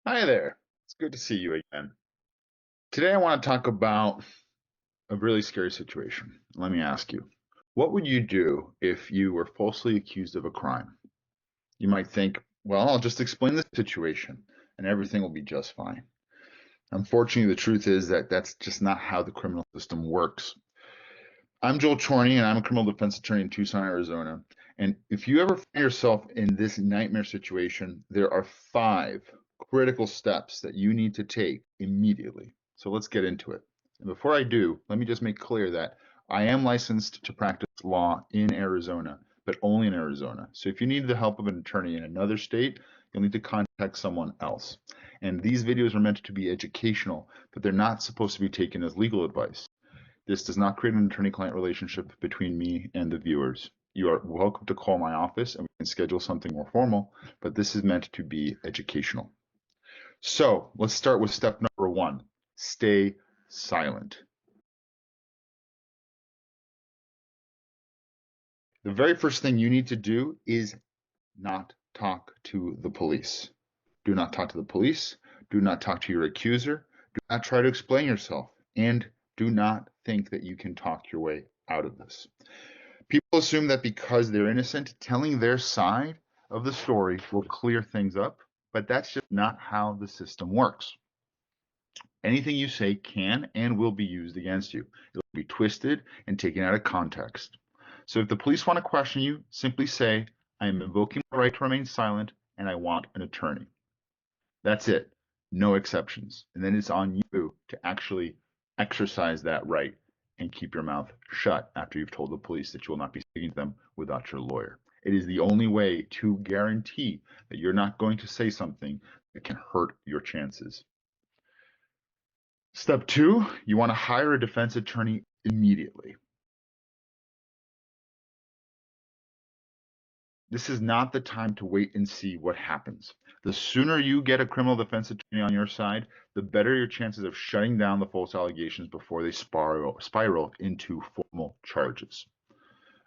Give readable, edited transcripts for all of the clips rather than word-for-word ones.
Hi there. It's good to see you again. Today I want to talk about a really scary situation. Let me ask you, what would you do if you were falsely accused of a crime? You might think, well, I'll just explain the situation and everything will be just fine. Unfortunately, the truth is that that's just not how the criminal system works. I'm Joel Chorny, and I'm a criminal defense attorney in Tucson, Arizona. And if you ever find yourself in this nightmare situation, there are 5 critical steps that you need to take immediately. So let's get into it. And before I do, let me just make clear that I am licensed to practice law in Arizona, but only in Arizona. So if you need the help of an attorney in another state, you'll need to contact someone else. And these videos are meant to be educational, but they're not supposed to be taken as legal advice. This does not create an attorney-client relationship between me and the viewers. You are welcome to call my office and we can schedule something more formal, but this is meant to be educational. So let's start with step number 1. Stay silent. The very first thing you need to do is not talk to the police. Do not talk to the police. Do not talk to your accuser. Do not try to explain yourself. And do not think that you can talk your way out of this. People assume that because they're innocent, telling their side of the story will clear things up, but that's just not how the system works. Anything you say can and will be used against you. It'll be twisted and taken out of context. So if the police want to question you, simply say, I am invoking my right to remain silent and I want an attorney. That's it. No exceptions. And then it's on you to actually exercise that right and keep your mouth shut after you've told the police that you will not be speaking to them without your lawyer. It is the only way to guarantee that you're not going to say something that can hurt your chances. Step 2, you want to hire a defense attorney immediately. This is not the time to wait and see what happens. The sooner you get a criminal defense attorney on your side, the better your chances of shutting down the false allegations before they spiral into formal charges.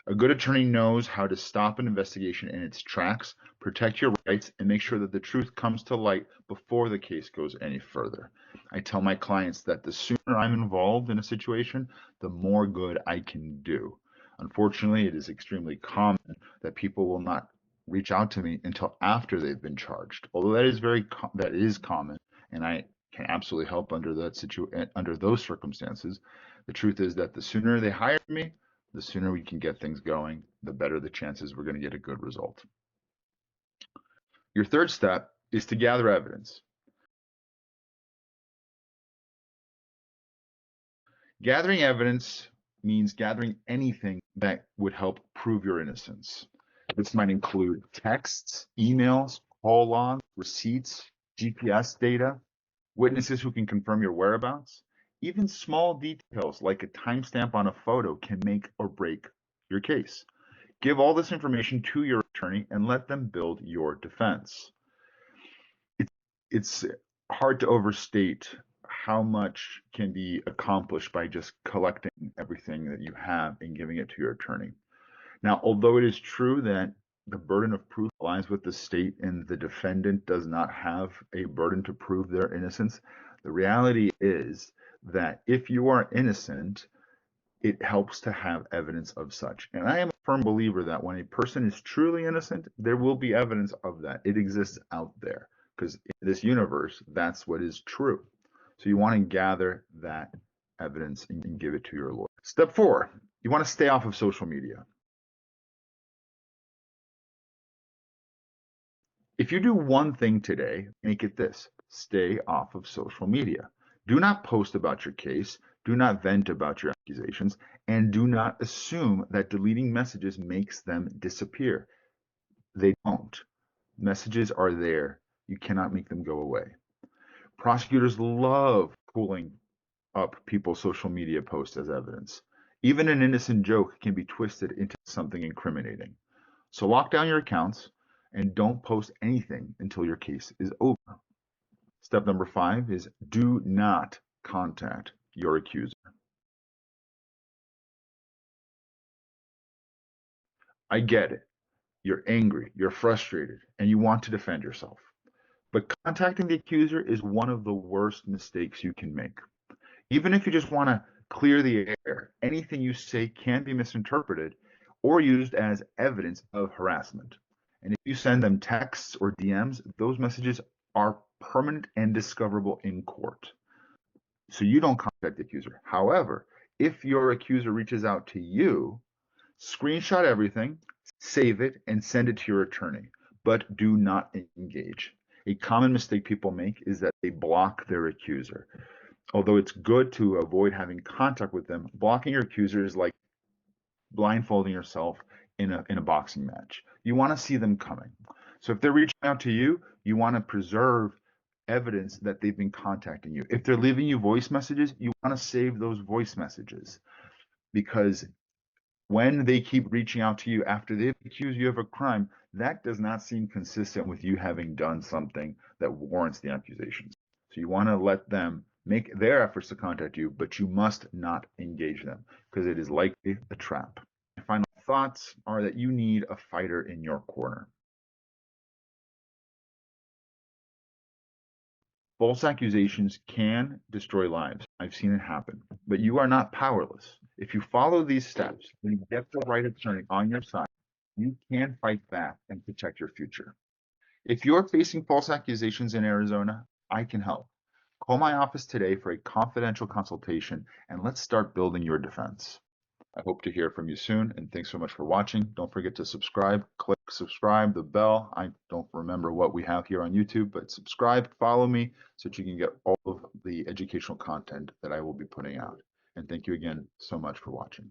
A good attorney knows how to stop an investigation in its tracks, protect your rights, and make sure that the truth comes to light before the case goes any further. I tell my clients that the sooner I'm involved in a situation, the more good I can do. Unfortunately, it is extremely common that people will not reach out to me until after they've been charged. Although that is common, and I can absolutely help under those circumstances. The truth is that the sooner they hire me, the sooner we can get things going, the better the chances we're going to get a good result. Your third step is to gather evidence. Gathering evidence means gathering anything that would help prove your innocence. This might include texts, emails, call logs, receipts, GPS data, witnesses who can confirm your whereabouts. Even small details like a timestamp on a photo can make or break your case. Give all this information to your attorney and let them build your defense. It's hard to overstate how much can be accomplished by just collecting everything that you have and giving it to your attorney. Now, although it is true that the burden of proof lies with the state and the defendant does not have a burden to prove their innocence, the reality is that if you are innocent, it helps to have evidence of such. And I am a firm believer that when a person is truly innocent, there will be evidence of that. It exists out there because in this universe, that's what is true. So you want to gather that evidence and give it to your lawyer. Step 4, you want to stay off of social media. If you do one thing today, make it this: stay off of social media. Do not post about your case, do not vent about your accusations, and do not assume that deleting messages makes them disappear. They don't. Messages are there. You cannot make them go away. Prosecutors love pulling up people's social media posts as evidence. Even an innocent joke can be twisted into something incriminating. So lock down your accounts and don't post anything until your case is over. Step number 5 is do not contact your accuser. I get it. You're angry, you're frustrated, and you want to defend yourself. But contacting the accuser is one of the worst mistakes you can make. Even if you just want to clear the air, anything you say can be misinterpreted or used as evidence of harassment. And if you send them texts or DMs, those messages are permanent and discoverable in court. So you don't contact the accuser. However, if your accuser reaches out to you, screenshot everything, save it, and send it to your attorney, but do not engage. A common mistake people make is that they block their accuser. Although it's good to avoid having contact with them, blocking your accuser is like blindfolding yourself in a boxing match. You want to see them coming. So if they're reaching out to you, you want to preserve evidence that they've been contacting you. If they're leaving you voice messages, you want to save those voice messages, because when they keep reaching out to you after they've accused you of a crime, that does not seem consistent with you having done something that warrants the accusations. So you want to let them make their efforts to contact you, but you must not engage them because it is likely a trap. My final thoughts are that you need a fighter in your corner. False accusations can destroy lives. I've seen it happen, but you are not powerless. If you follow these steps and you get the right attorney on your side, you can fight back and protect your future. If you're facing false accusations in Arizona, I can help. Call my office today for a confidential consultation and let's start building your defense. I hope to hear from you soon, and thanks so much for watching. Don't forget to subscribe. Click subscribe, the bell. I don't remember what we have here on YouTube, but subscribe, follow me so that you can get all of the educational content that I will be putting out. And thank you again so much for watching.